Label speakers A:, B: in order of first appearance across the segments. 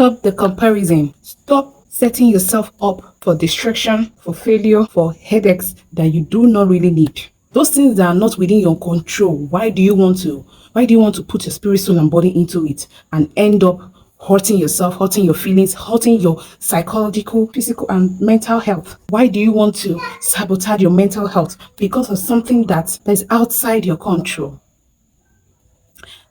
A: Stop the comparison. Stop setting yourself up for distraction, for failure, for headaches that you do not really need. Those things that are not within your control, why do you want to put your spirit, soul, and body into it and end up hurting yourself, hurting your feelings, hurting your psychological, physical, and mental health? Why do you want to sabotage your mental health because of something that is outside your control?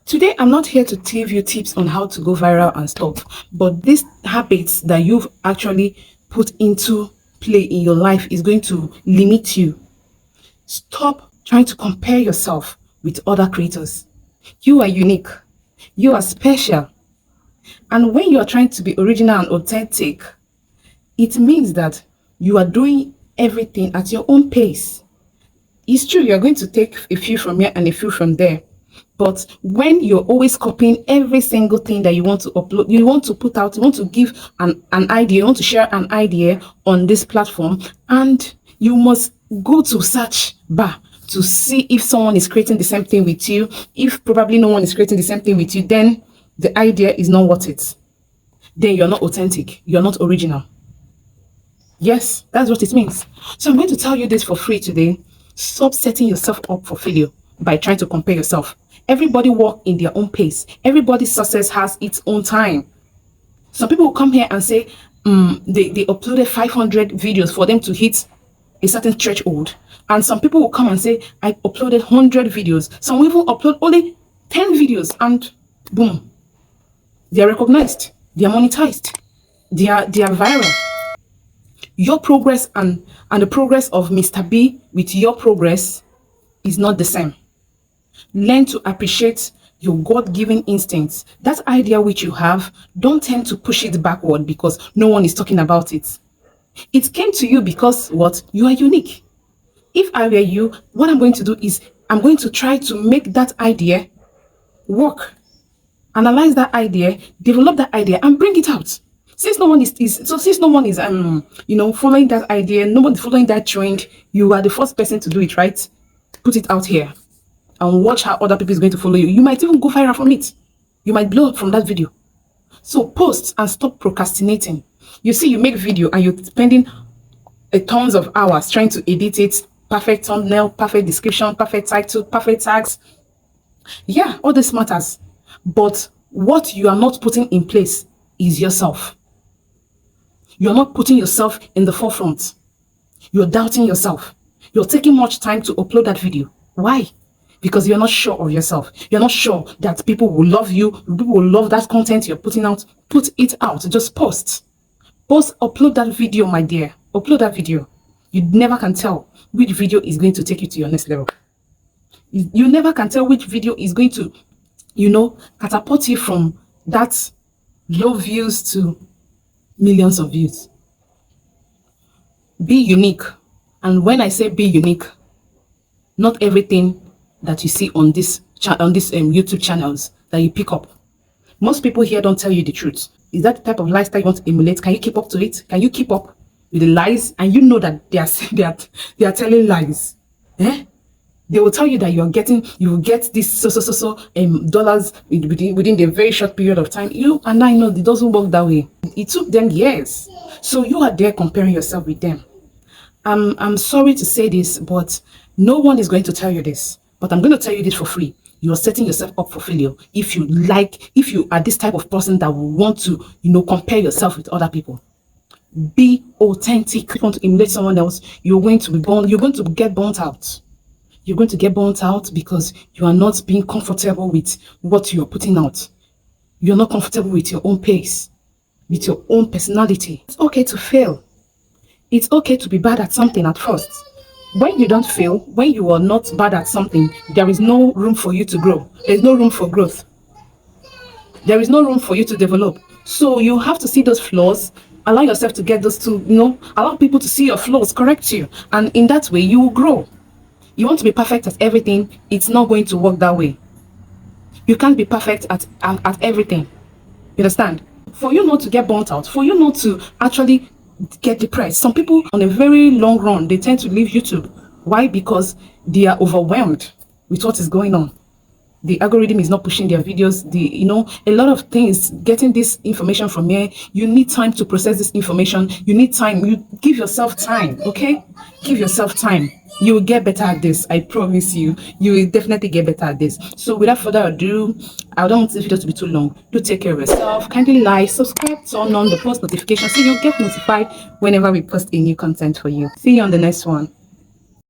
A: Today, I'm not here to give you tips on how to go viral and stuff, but these habits that you've actually put into play in your life is going to limit you. Stop trying to compare yourself with other creators. You are unique. You are special. And when you are trying to be original and authentic, it means that you are doing everything at your own pace. It's true, you're going to take a few from here and a few from there. But when you're always copying every single thing that you want to upload, you want to put out, you want to give an idea, you want to share an idea on this platform, and you must go to search bar to see if someone is creating the same thing with you. If probably no one is creating the same thing with you, then the idea is not worth it. Then you're not authentic. You're not original. Yes, that's what it means. So I'm going to tell you this for free today. Stop setting yourself up for failure by trying to compare yourself. Everybody walks in their own pace. Everybody's success has its own time. Some people will come here and say they uploaded 500 videos for them to hit a certain threshold. And some people will come and say, I uploaded 100 videos. Some people upload only 10 videos and boom, they are recognized, they are monetized, they are viral. Your progress and the progress of Mr. B with your progress is not the same. Learn to appreciate your God-given instincts. That idea which you have, don't tend to push it backward because no one is talking about it. It came to you because what? You are unique. If I were you, what I'm going to do is I'm going to try to make that idea work. Analyze that idea, develop that idea, and bring it out. Since no one is following that idea, nobody following that trend, you are the first person to do it, right? Put it out here and watch how other people is going to follow you. You might even go viral from it. You might blow up from that video. So post and stop procrastinating. You see, you make video and you're spending tons of hours trying to edit it, perfect thumbnail, perfect description, perfect title, perfect tags. Yeah, all this matters. But what you are not putting in place is yourself. You're not putting yourself in the forefront. You're doubting yourself. You're taking much time to upload that video. Why? Because you're not sure of yourself. You're not sure that people will love you. People will love that content you're putting out. Put it out. Just post. Post, upload that video, my dear. Upload that video. You never can tell which video is going to take you to your next level. You never can tell which video is going to, catapult you from that low views to millions of views. Be unique. And when I say be unique, not everything that you see on this YouTube channels that you pick up. Most people here don't tell you the truth. Is that the type of lifestyle you want to emulate? Can you keep up to it? Can you keep up with the lies? And you know that they are telling lies. They will tell you that you will get this dollars within the very short period of time. And I know it doesn't work that way. It took them years. So you are there comparing yourself with them. I'm sorry to say this, but no one is going to tell you this. But I'm going to tell you this for free. You are setting yourself up for failure. If you are this type of person that will want to, compare yourself with other people. Be authentic. If you want to emulate someone else, you're going to get burnt out. You're going to get burnt out because you are not being comfortable with what you're putting out. You're not comfortable with your own pace, with your own personality. It's okay to fail. It's okay to be bad at something at first. When you don't fail, when you are not bad at something, there is no room for you to grow. There's no room for growth. There is no room for you to develop. So you have to see those flaws, allow yourself to get those allow people to see your flaws, correct you. And in that way, you will grow. You want to be perfect at everything, it's not going to work that way. You can't be perfect at everything. You understand? For you not to get burnt out, for you not to actually get depressed. Some people on a very long run, they tend to leave YouTube. Why? Because they are overwhelmed with what is going on. The algorithm is not pushing their videos. A lot of things. Getting this information from here, you need time to process this information. You need time. You give yourself time, okay? Give yourself time. You will get better at this. I promise you. You will definitely get better at this. So without further ado, I don't want this video to be too long. Do take care of yourself. Kindly like, subscribe, turn on the post notification so you'll get notified whenever we post a new content for you. See you on the next one.